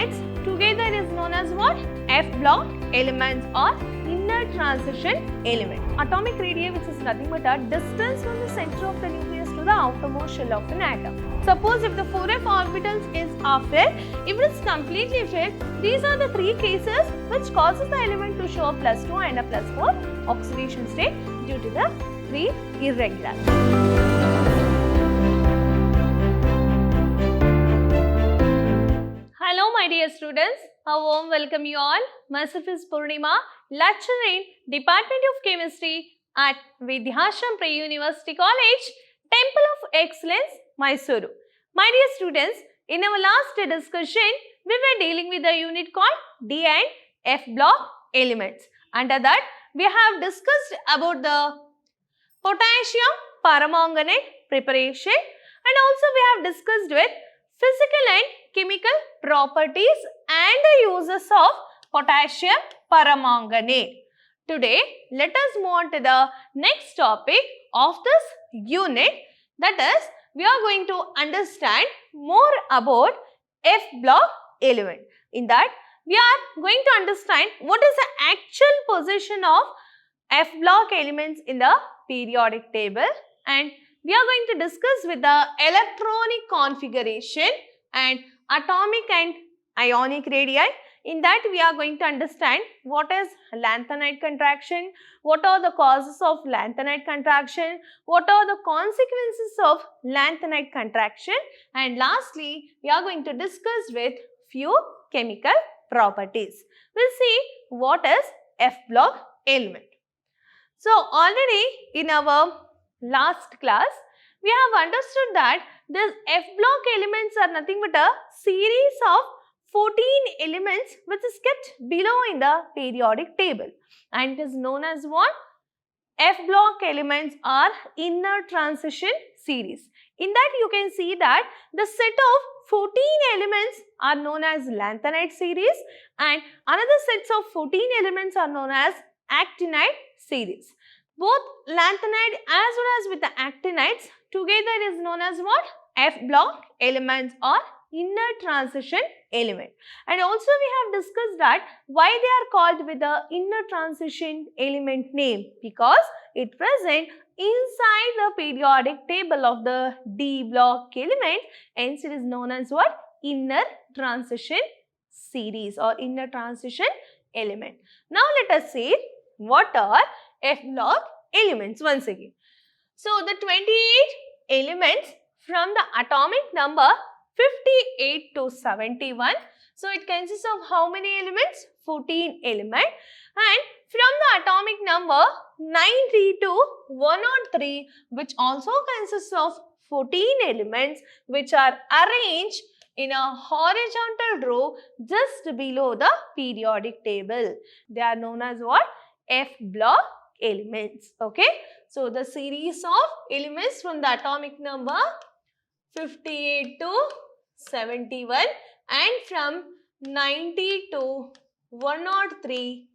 lanthanides, together it is known as what? F block elements or inner transition element. Atomic radii, which is nothing but a distance from the center of the nucleus to the outermost shell of an atom. Suppose if the 4f orbitals are filled, if it is completely filled, these are the three cases which causes the element to show a +2 and a +4 oxidation state due to the three irregularities. Hello my dear students, a warm welcome you all. Myself is Purnima, lecturer in Department of Chemistry at Vidhyaashram Pre-University College, Temple of Excellence, Mysuru. My dear students, in our last discussion, we were dealing with a unit called D and F block elements. Under that, we have discussed about the potassium paramanganate preparation, and also we have discussed with physical and chemical properties and the uses of potassium paramanganate. Today, let us move on to the next topic of this unit, that is, we are going to understand more about F block element. In that, we are going to understand what is the actual position of F block elements in the periodic table, and we are going to discuss with the electronic configuration and atomic and ionic radii. In that, we are going to understand what is lanthanide contraction, what are the causes of lanthanide contraction, what are the consequences of lanthanide contraction, and lastly, we are going to discuss with few chemical properties. We will see what is F block element. So, already in our last class, we have understood that these F block elements are nothing but a series of 14 elements which is kept below in the periodic table, and it is known as what? F block elements are inner transition series. In that, you can see that the set of 14 elements are known as lanthanide series, and another sets of 14 elements are known as actinide series. Both lanthanide as well as with the actinides together is known as what? F block elements or inner transition element. And also we have discussed that why they are called with the inner transition element name, because it present inside the periodic table of the D block element, hence it is known as what? Inner transition series or inner transition element. Now let us see what are F block elements once again. So the 28 elements from the atomic number 58 to 71. So it consists of how many elements? 14 elements. And from the atomic number 90 to 103, which also consists of 14 elements which are arranged in a horizontal row just below the periodic table. They are known as what? F block elements. Okay. So the series of elements from the atomic number 58 to 71 and from 90 to 103,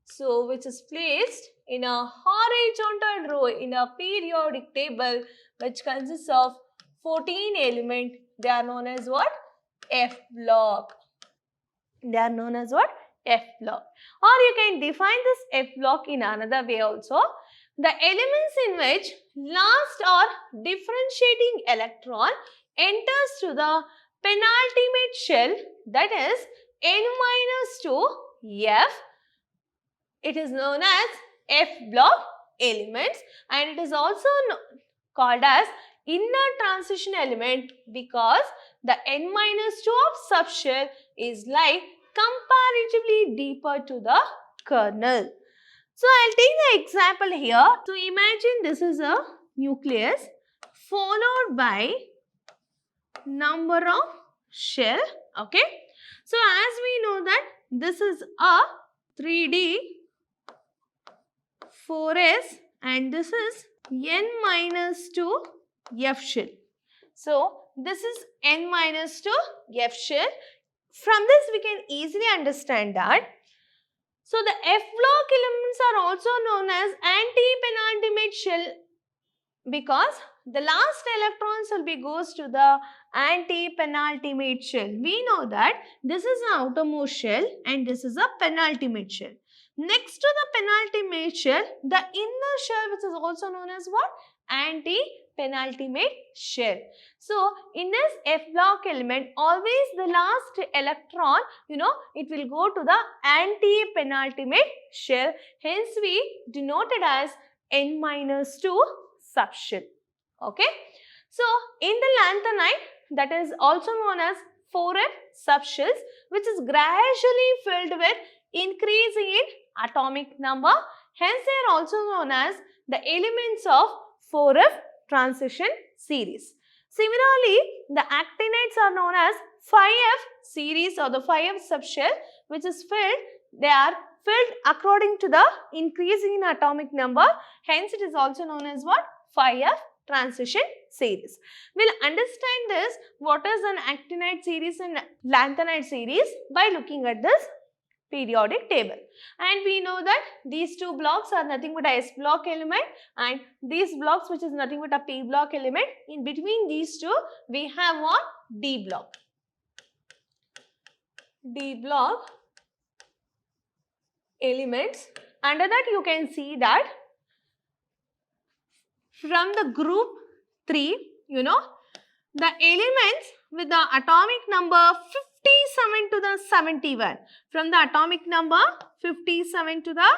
so which is placed in a horizontal row in a periodic table which consists of 14 elements. They are known as what? F block. They are known as what? F block. Or you can define this F block in another way also. The elements in which last or differentiating electron enters to the penultimate shell, that is N-2 F. It is known as F block elements, and it is also called as inner transition element because the N-2 of subshell is like comparatively deeper to the kernel. So, I will take the example here. So, imagine this is a nucleus followed by number of shell. Okay. So, as we know that this is a 3D 4s and this is N-2 F shell. So, this is N-2 F shell. From this we can easily understand that. So, the F block elements are also known as anti-penultimate shell because the last electrons will be goes to the anti-penultimate shell. We know that this is an outermost shell and this is a penultimate shell. Next to the penultimate shell, the inner shell, which is also known as what? Anti-penultimate shell. So, in this F block element, always the last electron, it will go to the anti-penultimate shell. Hence, we denote it as N-2 subshell. Okay. So, in the lanthanide, that is also known as 4F subshells, which is gradually filled with increasing in atomic number. Hence, they are also known as the elements of 4F transition series. Similarly, the actinides are known as 5F series or the 5F subshell, which is filled. They are filled according to the increasing in atomic number. Hence, it is also known as what? 5F transition series. We'll understand this, what is an actinide series and lanthanide series, by looking at this periodic table. And we know that these two blocks are nothing but a S block element, and these blocks, which is nothing but a P block element. In between these two, we have one D block. D block elements. Under that, you can see that from the group 3, the elements with the atomic number 57 to the 71. From the atomic number 57 to the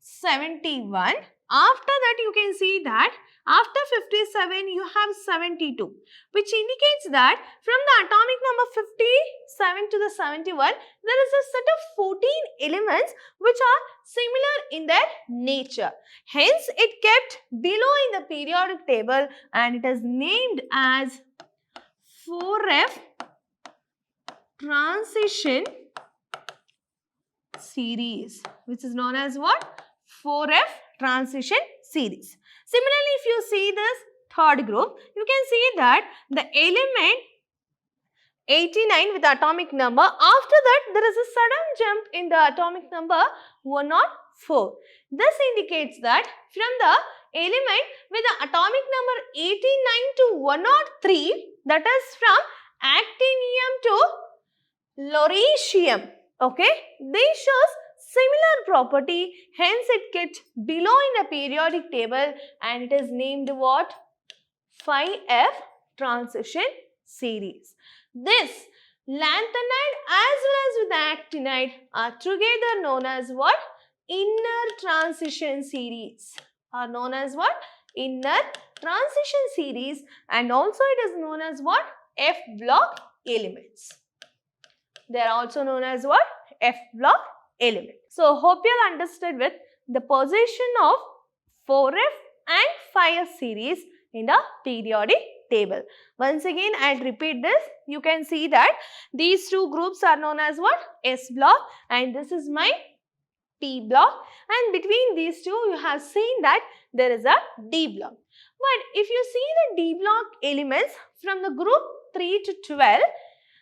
71. After that, you can see that after 57, you have 72, which indicates that from the atomic number 57 to the 71, there is a set of 14 elements which are similar in their nature. Hence, it kept below in the periodic table and it is named as 4F transition series, which is known as what? 4F transition series. Similarly, if you see this third group, you can see that the element 89 with the atomic number, after that there is a sudden jump in the atomic number 104. This indicates that from the element with the atomic number 89 to 103, that is from actinium to lawrecium, okay, this shows similar property, hence it kept below in the periodic table and it is named what? 5F transition series. This lanthanide as well as with the actinide are together known as what? Inner transition series. Are known as what? Inner transition series, and also it is known as what? F block elements. They are also known as what? F block element. So, hope you all understood with the position of 4F and 5F series in the periodic table. Once again, I will repeat this. You can see that these two groups are known as what? S block, and this is my P block, and between these two you have seen that there is a D block. But if you see the D block elements from the group 3 to 12,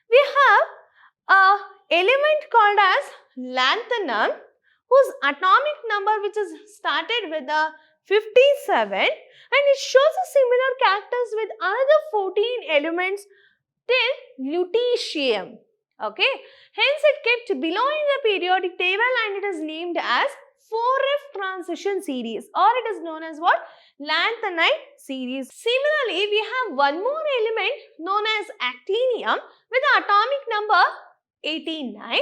we have a element called as lanthanum, whose atomic number which is started with a 57, and it shows a similar characters with another 14 elements till lutetium. Okay, hence it kept below in the periodic table and it is named as 4F transition series, or it is known as what? Lanthanide series. Similarly, we have one more element known as actinium with the atomic number 89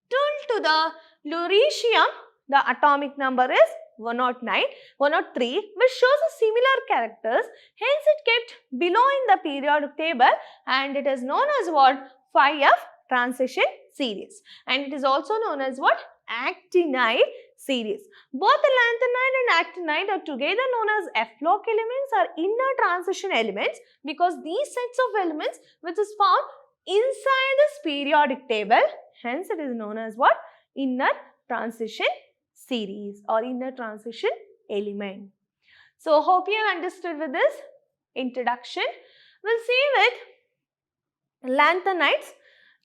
till to the lawrecium, the atomic number is 103, which shows a similar characters. Hence, it kept below in the periodic table and it is known as what? 5F transition series, and it is also known as what? Actinide series. Both the lanthanide and actinide are together known as F block elements or inner transition elements, because these sets of elements which is found inside this periodic table, hence it is known as what? Inner transition series or inner transition element. So, hope you have understood with this introduction. We'll see with lanthanides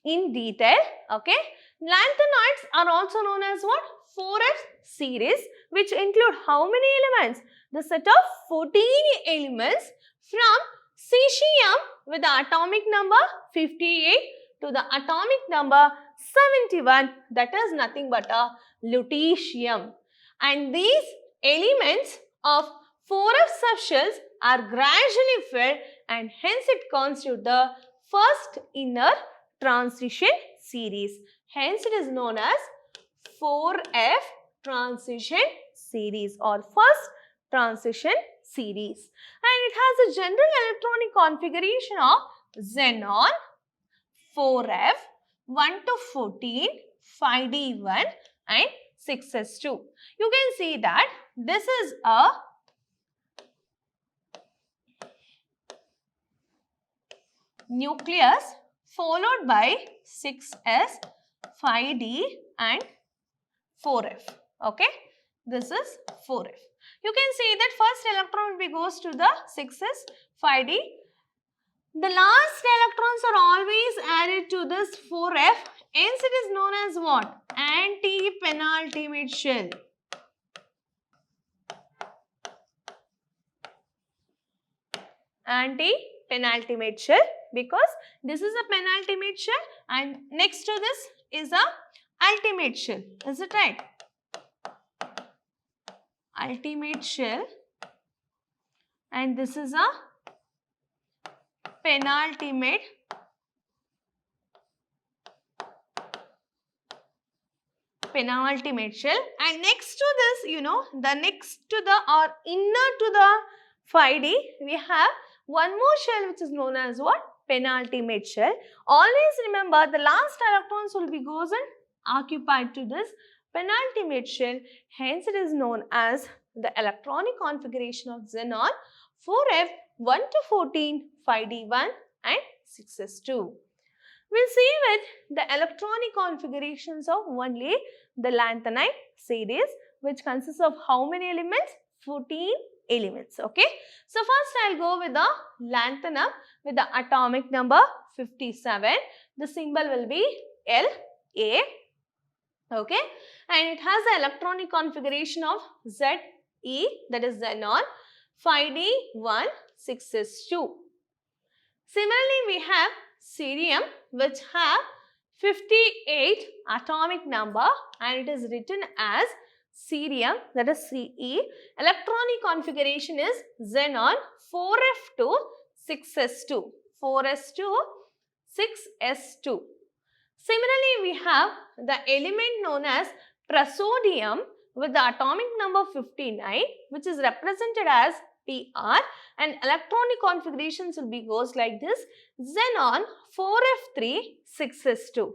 in detail. Okay. Lanthanoids are also known as what? 4F series, which include how many elements? The set of 14 elements from cesium with the atomic number 58 to the atomic number 71, that is nothing but a lutetium. And these elements of 4F subshells are gradually filled and hence it constitutes the first inner transition series. Hence it is known as 4F transition series or first transition series. And it has a general electronic configuration of xenon, 4F, 1 to 14, 5D1 and 6S2. You can see that this is a nucleus followed by 6S, 5D and 4F. Okay, this is 4F. You can see that first electron will be goes to the 6S, 5D. The last electrons are always added to this 4F. Hence it is known as what? Anti-penultimate shell. Anti-penultimate shell, because this is a penultimate shell and next to this is a ultimate shell. Is it right? Ultimate shell and this is a penultimate shell, and next to this, the next to the or inner to the 5D, we have one more shell which is known as what? Penultimate shell. Always remember the last electrons will be goes and occupied to this penultimate shell. Hence it is known as the electronic configuration of xenon 4F 1 to 14, 5D1 and 6S2. We'll see with the electronic configurations of only the lanthanide series, which consists of how many elements? 14 elements. Okay. So first I'll go with the lanthanum with the atomic number 57. The symbol will be La. Okay. And it has the electronic configuration of Ze, that is xenon, 5D1, 6S2. Similarly, we have cerium, which have 58 atomic number and it is written as cerium, that is Ce. Electronic configuration is xenon 4F2, 6S2. 4S2, 6S2. Similarly, we have the element known as praseodymium with the atomic number 59, which is represented as PR, and electronic configurations will be goes like this: xenon 4F3, 6S2.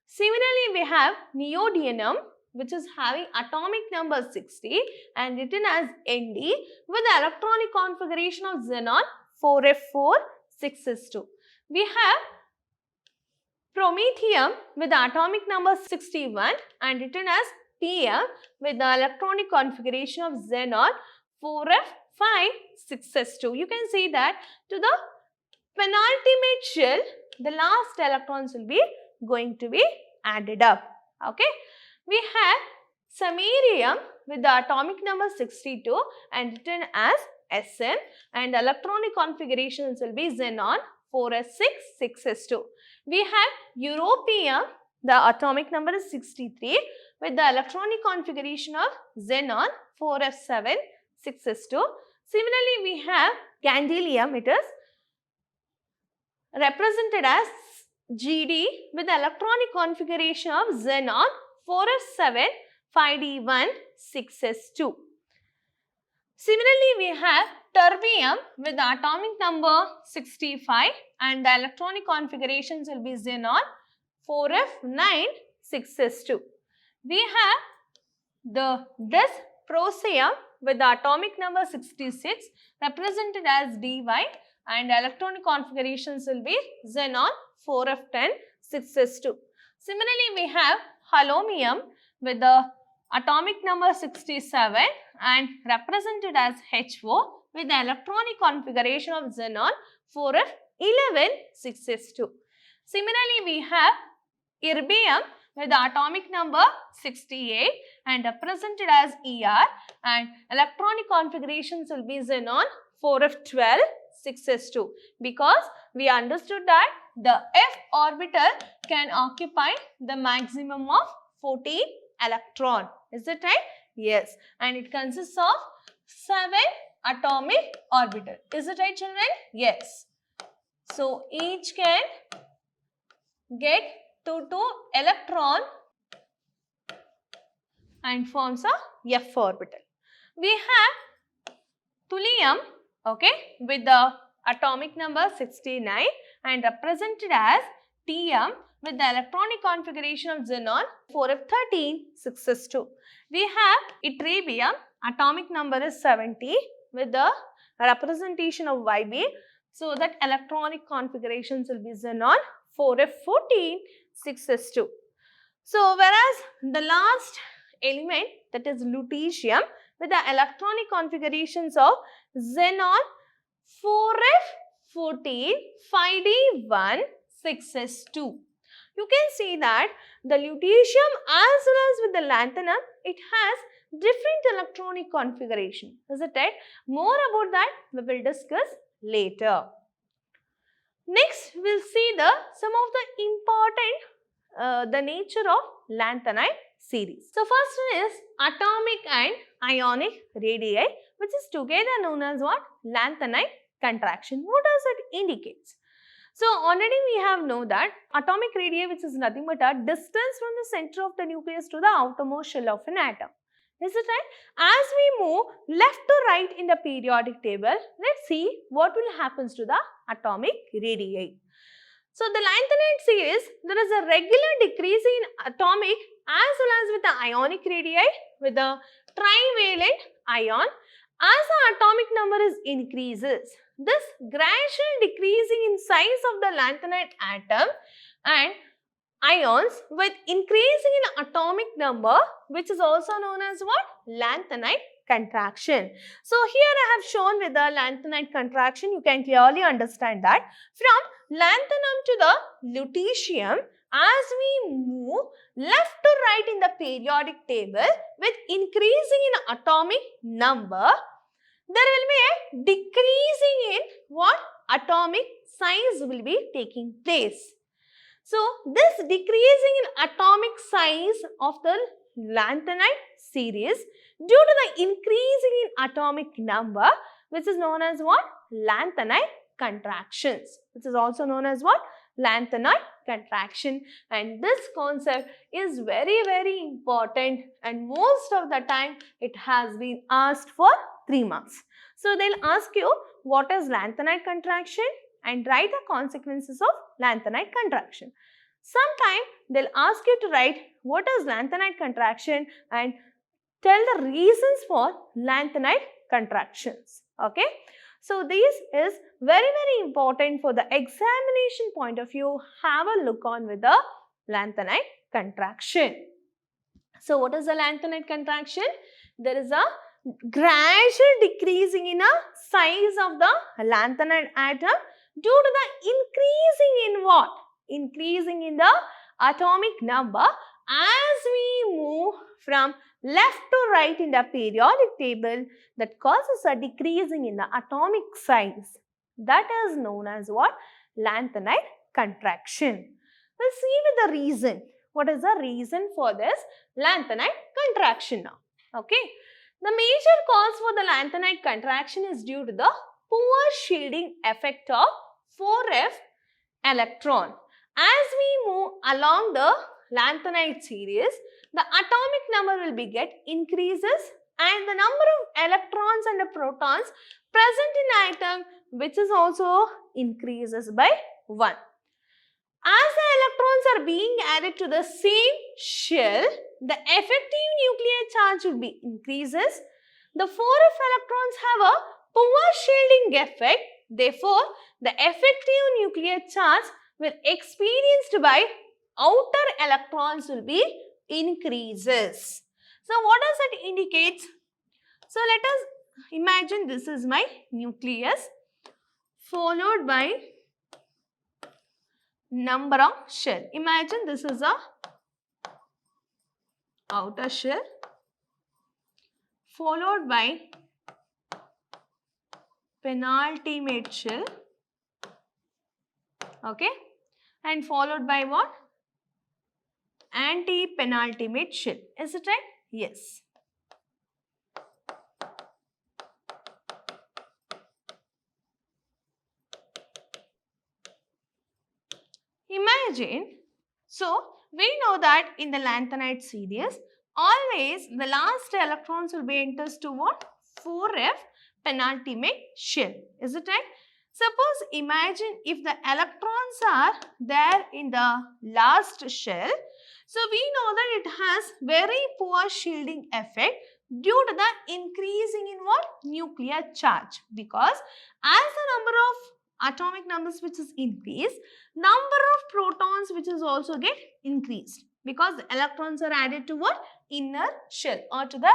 Similarly, we have neodymium, which is having atomic number 60 and written as Nd with the electronic configuration of xenon 4F4, 6S2. We have promethium with the atomic number 61 and written as Pm with the electronic configuration of xenon 4F5, 6S2. You can see that to the penultimate shell, the last electrons will be going to be added up. Okay. We have samarium with the atomic number 62 and written as Sm, and electronic configurations will be xenon 4S6, 6S2. We have europium, the atomic number is 63 with the electronic configuration of xenon 4F7, 6S2. Similarly, we have gadolinium, it is represented as Gd with the electronic configuration of xenon 4F7, 5D1, 6S2. Similarly, we have terbium with the atomic number 65 and the electronic configurations will be xenon 4F9, 6S2. We have this dysprosium with the atomic number 66 represented as Dy and electronic configurations will be xenon 4F10, 6S2. Similarly, we have halomium with the atomic number 67 and represented as HO with the electronic configuration of xenon 4F11, 6S2. Similarly, we have erbium with the atomic number 68 and represented as ER, and electronic configurations will be xenon 4f12 6s2, because we understood that the f orbital can occupy the maximum of 14 electron. Is it right? Yes. And it consists of 7 atomic orbital. Is it right, children? Yes. So each can get 2 electron and forms a f orbital. We have thulium, okay, with the atomic number 69 and represented as Tm with the electronic configuration of xenon 4f13 6s2. We have yttrium, atomic number is 70 with the representation of Yb, so that electronic configurations will be xenon 4f14 6s2. So whereas the last element, that is lutetium, with the electronic configurations of xenon 4f14 5d1 6s2. You can see that the lutetium as well as with the lanthanum, it has different electronic configuration. Is it right? More about that we will discuss later. Next, we will see some of the important the nature of lanthanide series. So first one is atomic and ionic radii, which is together known as what? Lanthanide contraction. What does it indicate? So already we have known that atomic radii, which is nothing but a distance from the center of the nucleus to the outermost shell of an atom. Is it right? As we move left to right in the periodic table, let's see what will happen to the atomic radii. So the lanthanide series, there is a regular decrease in atomic as well as with the ionic radii with the trivalent ion. As the atomic number is increases, this gradual decreasing in size of the lanthanide atom and ions with increasing in atomic number, which is also known as what? Lanthanide contraction. So here I have shown with the lanthanide contraction, you can clearly understand that from lanthanum to the lutetium, as we move left to right in the periodic table with increasing in atomic number, there will be a decreasing in what? Atomic size will be taking place. So this decreasing in atomic size of the lanthanide series due to the increasing in atomic number, which is known as what? Lanthanide contractions, which is also known as what? Lanthanide contraction. And this concept is very, very important, and most of the time it has been asked for 3 marks. So they'll ask you what is lanthanide contraction and write the consequences of lanthanide contraction. Sometime they'll ask you to write what is lanthanide contraction and tell the reasons for lanthanide contractions. Okay. So this is very, very important for the examination point of view. Have a look on with the lanthanide contraction. So what is the lanthanide contraction? There is a gradual decreasing in a size of the lanthanide atom due to the increasing in what? Increasing in the atomic number as we move from left to right in the periodic table, that causes a decreasing in the atomic size. That is known as what? Lanthanide contraction. We'll see with the reason. What is the reason for this lanthanide contraction now? Okay. The major cause for the lanthanide contraction is due to the poor shielding effect of 4f electron. As we move along the lanthanide series, the atomic number will be increases and the number of electrons and the protons present in atom, which is also increases by 1. As the electrons are being added to the same shell, the effective nuclear charge will be increases. The 4f electrons have a poor shielding effect. Therefore, the effective nuclear charge will experienced by outer electrons will be increases. So what does it indicate? So let us imagine this is my nucleus followed by number of shell. Imagine this is a outer shell followed by penultimate shell, okay, and followed by what? Anti-penultimate shell. Is it right? Yes. Imagine, so we know that in the lanthanide series, always the last electrons will be enters to what? 4f penultimate shell. Is it right? Suppose imagine if the electrons are there in the last shell, so we know that it has very poor shielding effect due to the increasing in what? Nuclear charge, because as the number of atomic numbers which is increased, number of protons which is also get increased, because the electrons are added to what? Inner shell or to the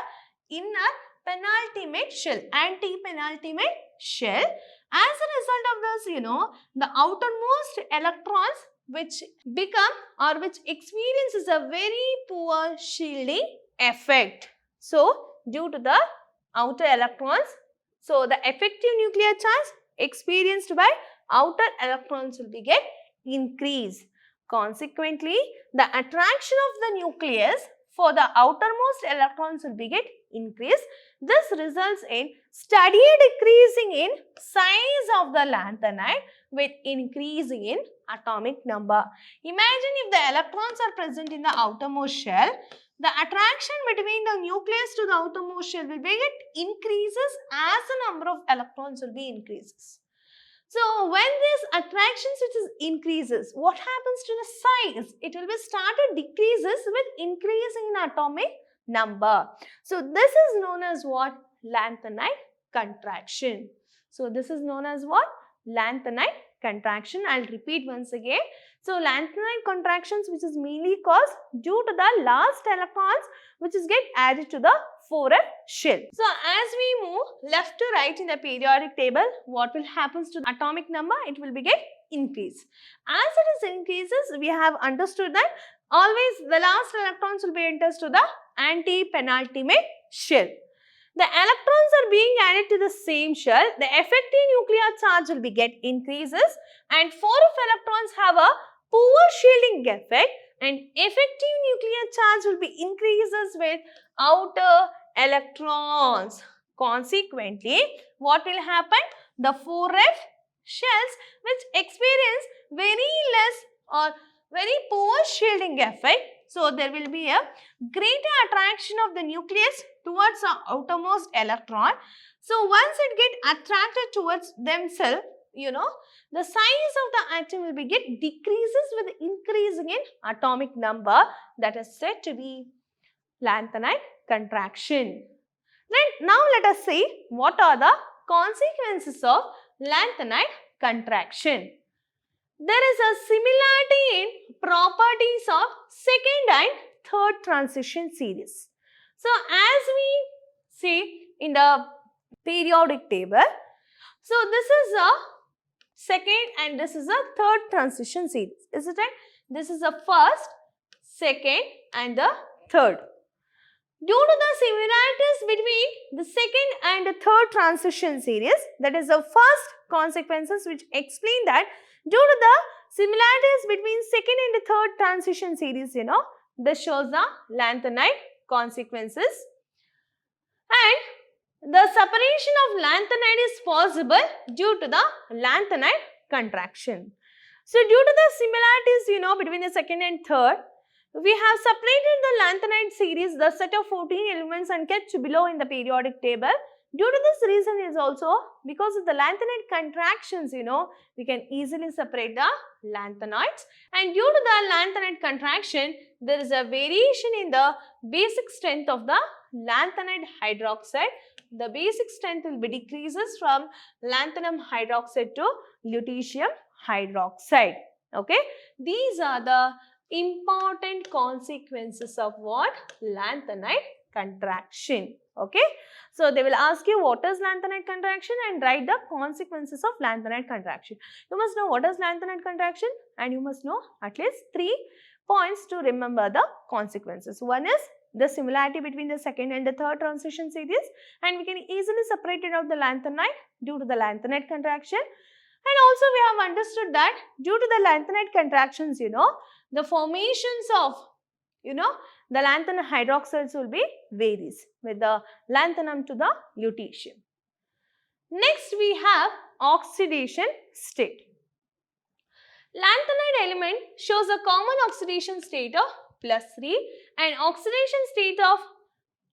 inner penultimate shell, anti-penultimate shell. As a result of this, the outermost electrons which become or which experiences a very poor shielding effect. So, due to the outer electrons, so the effective nuclear charge experienced by outer electrons will be get increased. Consequently, the attraction of the nucleus for the outermost electrons will be get increased. This results in steady decreasing in size of the lanthanide with increasing in atomic number. Imagine if the electrons are present in the outermost shell, the attraction between the nucleus to the outermost shell will be get increases as the number of electrons will be increases. So, when this attraction which is increases, what happens to the size? It will be started decreases with increasing in atomic number. So, this is known as what? Lanthanide contraction. So, this is known as what? Lanthanide contraction. I'll repeat once again. So, lanthanide contractions which is mainly caused due to the last electrons which is get added to the 4f shell. So, as we move left to right in the periodic table, what will happen to the atomic number? It will be get increased. As it is increases, we have understood that always the last electrons will be enters to the anti-penultimate shell. The electrons are being added to the same shell. The effective nuclear charge will be get increases, and 4f electrons have a poor shielding effect, and effective nuclear charge will be increases with outer electrons. Consequently, what will happen? The 4f shells which experience very less or very poor shielding effect. So, there will be a greater attraction of the nucleus towards the outermost electron. So, once it get attracted towards themselves, the size of the atom will be get decreases with increasing in atomic number. That is said to be lanthanide contraction. Then, now let us see what are the consequences of lanthanide contraction. There is a similarity in properties of second and third transition series. So, as we see in the periodic table, so this is a second and this is a third transition series. Is it right? This is the first, second and the third. Due to the similarities between the second and the third transition series, that is the first consequences which explain that due to the similarities between second and the third transition series, this shows the lanthanide consequences. And the separation of lanthanide is possible due to the lanthanide contraction. So, due to the similarities, between the second and third, we have separated the lanthanide series, the set of 14 elements and kept below in the periodic table. Due to this reason is also because of the lanthanide contractions, we can easily separate the lanthanoids. And due to the lanthanide contraction, there is a variation in the basic strength of the lanthanide hydroxide. The basic strength will be decreases from lanthanum hydroxide to lutetium hydroxide. Okay, these are the important consequences of what? Lanthanide contraction. Okay, so they will ask you what is lanthanide contraction and write the consequences of lanthanide contraction. You must know what is lanthanide contraction and you must know at least 3 points to remember the consequences. One is the similarity between the second and the third transition series, and we can easily separate it out the lanthanoid due to the lanthanide contraction. And also we have understood that due to the lanthanide contractions, the formations of, the lanthanum hydroxides will be varies with the lanthanum to the lutetium. Next we have oxidation state. Lanthanide element shows a common oxidation state of +3 and oxidation state of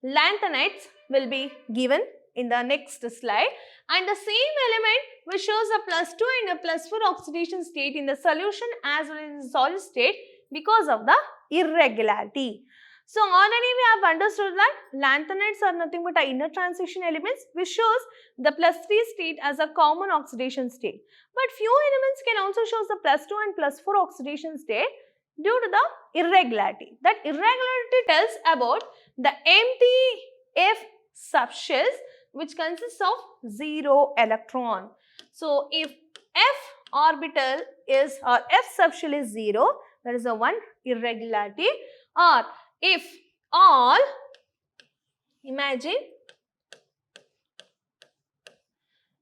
lanthanides will be given in the next slide, and the same element which shows a +2 and a +4 oxidation state in the solution as well as in the solid state because of the irregularity. So already we have understood that lanthanides are nothing but inner transition elements which shows the +3 state as a common oxidation state. But few elements can also show the +2 and +4 oxidation state due to the irregularity. That irregularity tells about the empty F subshells which consists of 0 electron. So if F orbital is or F subshell is 0, there is a one irregularity. Or if all, imagine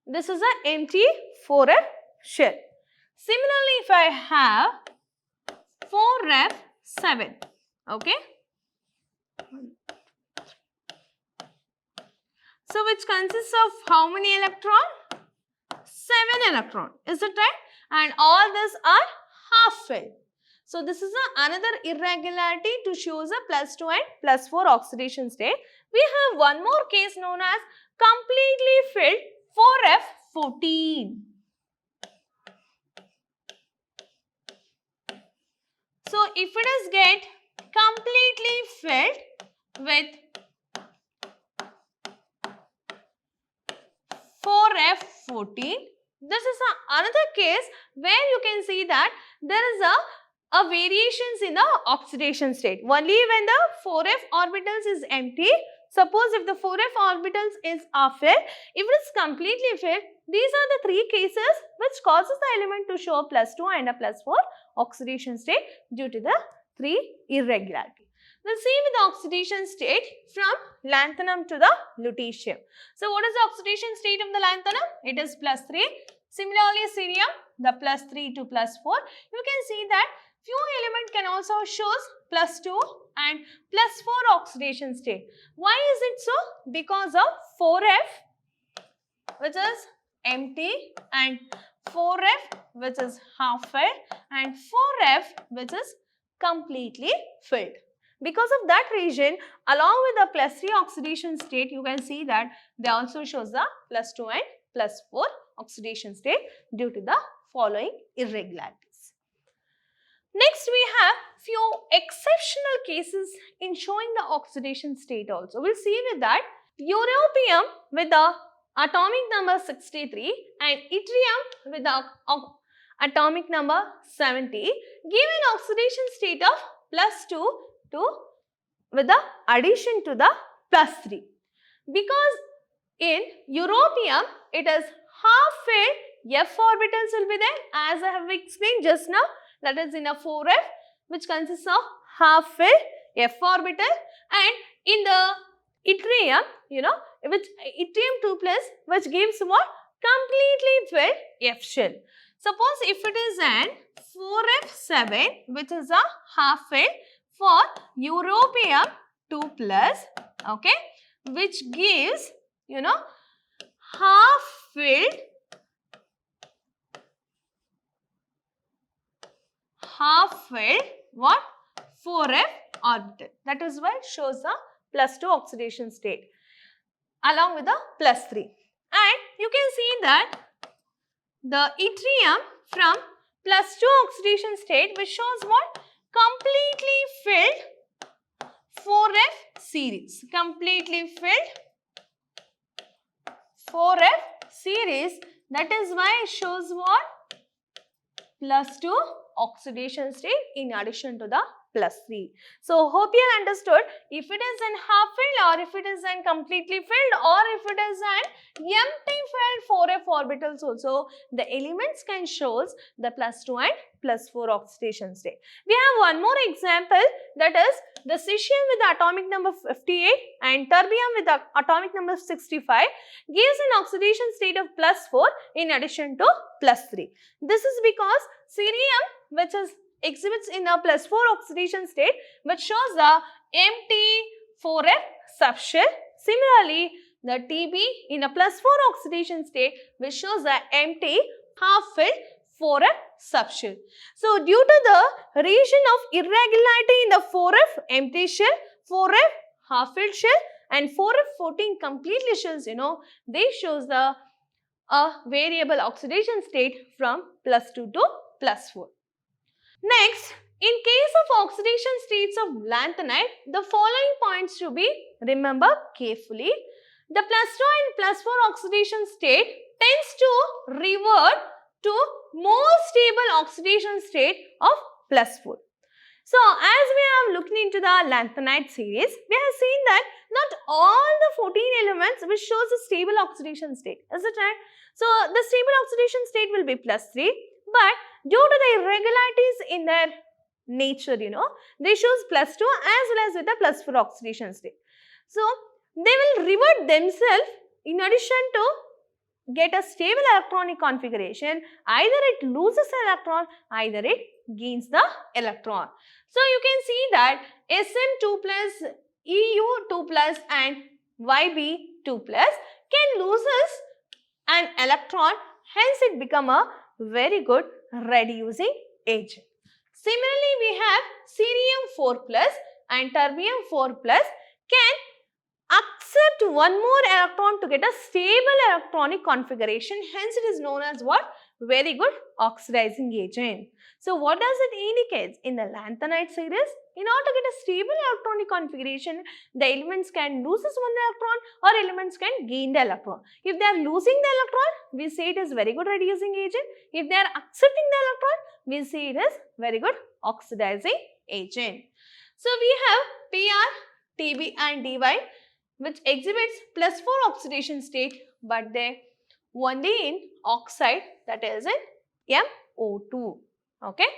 this is an empty 4F shell. Similarly, if I have 4F7, okay. So which consists of how many electron? 7 electron, is it right? And all these are half filled. So this is another irregularity to show the +2 and +4 oxidation state. We have one more case known as completely filled 4F14. So if it is get completely filled with 4F14, this is another case where you can see that there is a variations in the oxidation state. Only when the 4F orbitals is empty, suppose if the 4F orbitals are filled, if it is completely filled, these are the three cases which causes the element to show a +2 and a +4 oxidation state due to the three irregularity. We'll see with the oxidation state from lanthanum to the lutetium. So what is the oxidation state of the lanthanum? It is +3. Similarly, cerium, the +3 to +4. You can see that few element can also shows +2 and +4 oxidation state. Why is it so? Because of 4F which is empty and 4F which is half filled and 4F which is completely filled. Because of that reason, along with the +3 oxidation state, you can see that they also shows the +2 and +4 oxidation state due to the following irregularities. Next, we have few exceptional cases in showing the oxidation state also. We'll see with that europium with the atomic number 63 and yttrium with the atomic number 70 give an oxidation state of +2 with the addition to the +3. Because in europium it is half filled, F orbitals will be there as I have explained just now, that is in a 4F which consists of half filled F orbital, and in the yttrium, which yttrium 2 plus which gives what? Completely filled F shell. Suppose if it is an 4F7 which is a half filled for europium 2 plus, okay, which gives, half filled what? 4F orbital. That is why it shows the +2 oxidation state along with the +3. And you can see that the yttrium from +2 oxidation state which shows what? Completely filled 4F series. Completely filled 4F series. That is why it shows what? +2 oxidation state in addition to the +3. So hope you understood. If it is in half filled, or if it is in completely filled, or if it is an empty filled 4f orbitals also, the elements can shows the +2 and +4 oxidation state. We have one more example, that is the cesium with the atomic number 58 and terbium with the atomic number 65 gives an oxidation state of +4 in addition to +3. This is because cerium, which exhibits in a +4 oxidation state, but shows the empty 4f subshell. Similarly, the Tb in a +4 oxidation state, which shows the empty half-filled 4f subshell. So, due to the region of irregularity in the 4f empty shell, 4f half-filled shell and 4f14 completely shells, they shows the variable oxidation state from +2 to +4. Next, in case of oxidation states of lanthanide, the following points to be remembered carefully. The +2 and +4 oxidation state tends to revert to more stable oxidation state of +4. So, as we have looked into the lanthanide series, we have seen that not all the 14 elements which shows a stable oxidation state. Is it right? So, the stable oxidation state will be +3, but due to the irregularities in their nature, they shows +2 as well as with the +4 oxidation state. So, they will revert themselves in addition to get a stable electronic configuration. Either it loses an electron, either it gains the electron. So, you can see that Sm2 plus, Eu2 plus and Yb2 plus can loses an electron, hence it become a very good reducing agent. Similarly, we have cerium 4 plus and terbium 4 plus can accept one more electron to get a stable electronic configuration, hence it is known as what? Very good oxidizing agent. So, what does it indicate? In the lanthanide series, in order to get a stable electronic configuration, the elements can lose one electron or elements can gain the electron. If they are losing the electron, we say it is very good reducing agent. If they are accepting the electron, we say it is very good oxidizing agent. So, we have Pr, Tb and Dy, which exhibits +4 oxidation state, but they only in oxide, that is in MO2. Okay.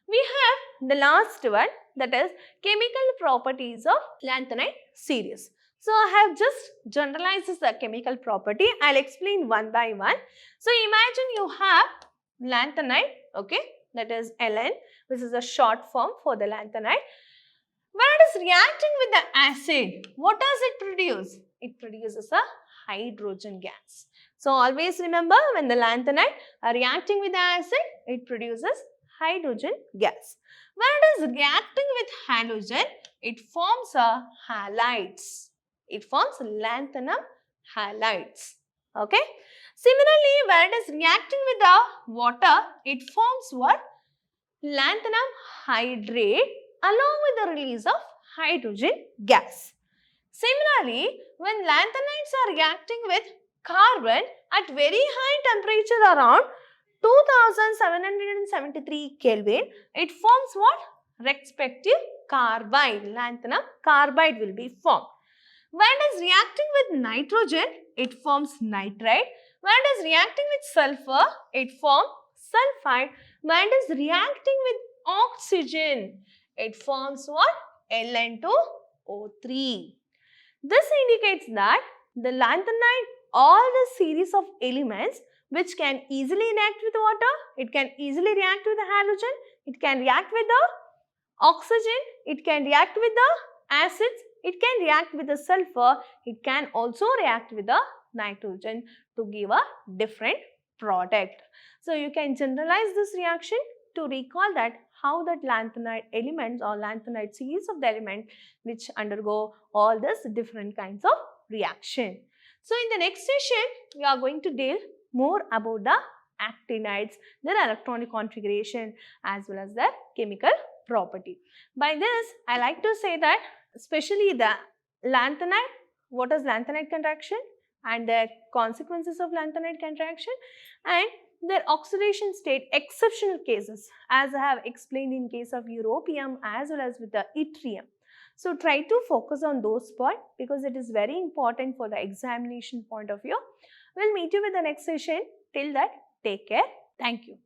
We have the last one, that is chemical properties of lanthanide series. So, I have just generalized the chemical property. I will explain one by one. So, imagine you have lanthanide, okay, that is Ln, which is a short form for the lanthanide. When it is reacting with the acid, what does it produce? It produces a hydrogen gas. So, always remember, when the lanthanide are reacting with the acid, it produces hydrogen gas. When it is reacting with halogen, it forms a halides. It forms lanthanum halides. Okay. Similarly, when it is reacting with the water, it forms what? Lanthanum hydrate along with the release of hydrogen gas. Similarly, when lanthanides are reacting with carbon at very high temperature around 2773 Kelvin, it forms what? Respective carbide. Lanthanum carbide will be formed. When it is reacting with nitrogen, it forms nitride. When it is reacting with sulfur, it forms sulfide. When it is reacting with oxygen, it forms what? Ln2O3. This indicates that the lanthanide, all the series of elements which can easily react with water, it can easily react with the halogen, it can react with the oxygen, it can react with the acids, it can react with the sulfur, it can also react with the nitrogen to give a different product. So, you can generalize this reaction to recall that how that lanthanide elements or lanthanide series of the element which undergo all these different kinds of reaction. So, in the next session, we are going to deal more about the actinides, their electronic configuration as well as their chemical property. By this, I like to say that especially the lanthanide, what is lanthanide contraction and the consequences of lanthanide contraction, and their oxidation state exceptional cases, as I have explained in case of europium as well as with the yttrium. So try to focus on those points because it is very important for the examination point of view. We'll meet you with the next session. Till that, take care. Thank you.